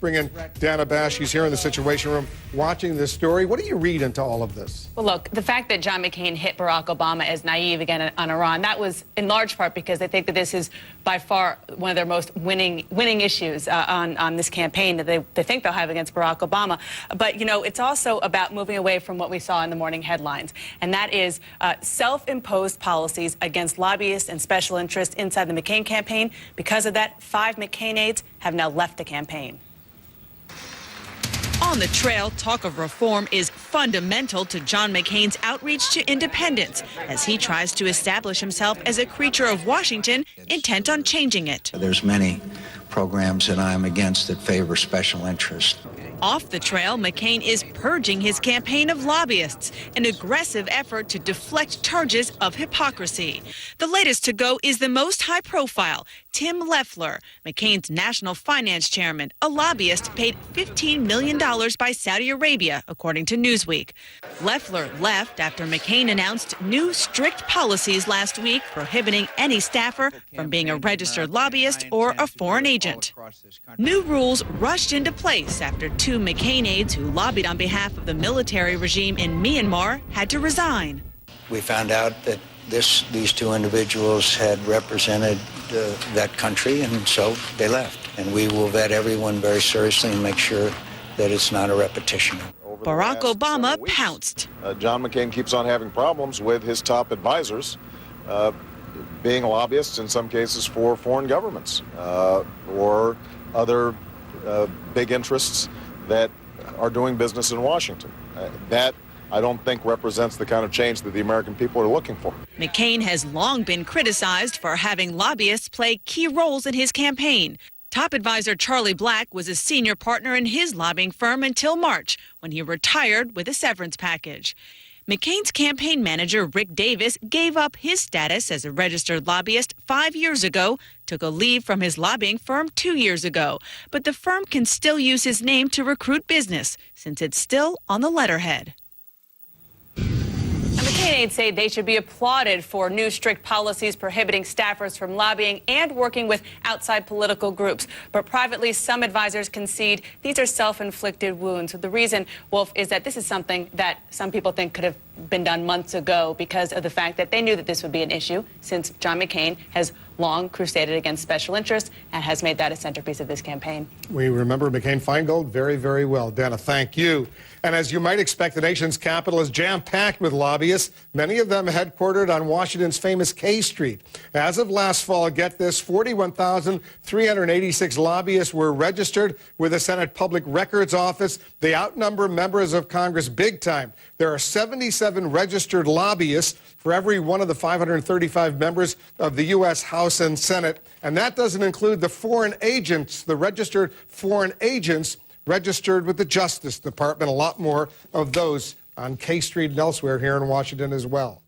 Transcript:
bring in Dana Bash. She's here in the Situation Room watching this story. What do you read into all of this? Well, look, the fact that John McCain hit Barack Obama as naive again on Iran, that was in large part because they think that this is by far one of their most winning issues on this campaign that they think they'll have against Barack Obama. But, you know, it's also about moving away from what we saw in the morning headlines, and that is self-imposed policies against lobbyists and special interests inside the McCain campaign. Because of that, 5 McCain aides have now left the campaign. On the trail, talk of reform is fundamental to John McCain's outreach to independents as he tries to establish himself as a creature of Washington intent on changing it. There's many programs that I'm against that favor special interest. Off the trail, McCain is purging his campaign of lobbyists, an aggressive effort to deflect charges of hypocrisy. The latest to go is the most high profile, Tim Leffler, McCain's national finance chairman, a lobbyist paid $15 million by Saudi Arabia, according to Newsweek. Leffler left after McCain announced new strict policies last week prohibiting any staffer from being a registered lobbyist or a foreign agent. New rules rushed into place after 2 McCain aides who lobbied on behalf of the military regime in Myanmar had to resign. We found out that these 2 individuals had represented that country, and so they left. And we will vet everyone very seriously and make sure that it's not a repetition. Barack Obama pounced. John McCain keeps on having problems with his top advisors being lobbyists in some cases for foreign governments or other big interests that are doing business in Washington. That, I don't think, represents the kind of change that the American people are looking for. McCain has long been criticized for having lobbyists play key roles in his campaign. Top advisor Charlie Black was a senior partner in his lobbying firm until March, when he retired with a severance package. McCain's campaign manager, Rick Davis, gave up his status as a registered lobbyist 5 years ago, took a leave from his lobbying firm 2 years ago. But the firm can still use his name to recruit business, since it's still on the letterhead. McCain aides say they should be applauded for new strict policies prohibiting staffers from lobbying and working with outside political groups. But privately, some advisors concede these are self-inflicted wounds. The reason, Wolf, is that this is something that some people think could have been done months ago because of the fact that they knew that this would be an issue, since John McCain has long crusaded against special interests and has made that a centerpiece of this campaign. We remember McCain-Feingold very, very well. Dana, thank you. And as you might expect, the nation's capital is jam-packed with lobbyists, many of them headquartered on Washington's famous K Street. As of last fall, get this, 41,386 lobbyists were registered with the Senate Public Records Office. They outnumber members of Congress big time. There are 77 registered lobbyists for every one of the 535 members of the U.S. House and Senate. And that doesn't include the foreign agents, the registered foreign agents registered with the Justice Department. A lot more of those on K Street and elsewhere here in Washington as well.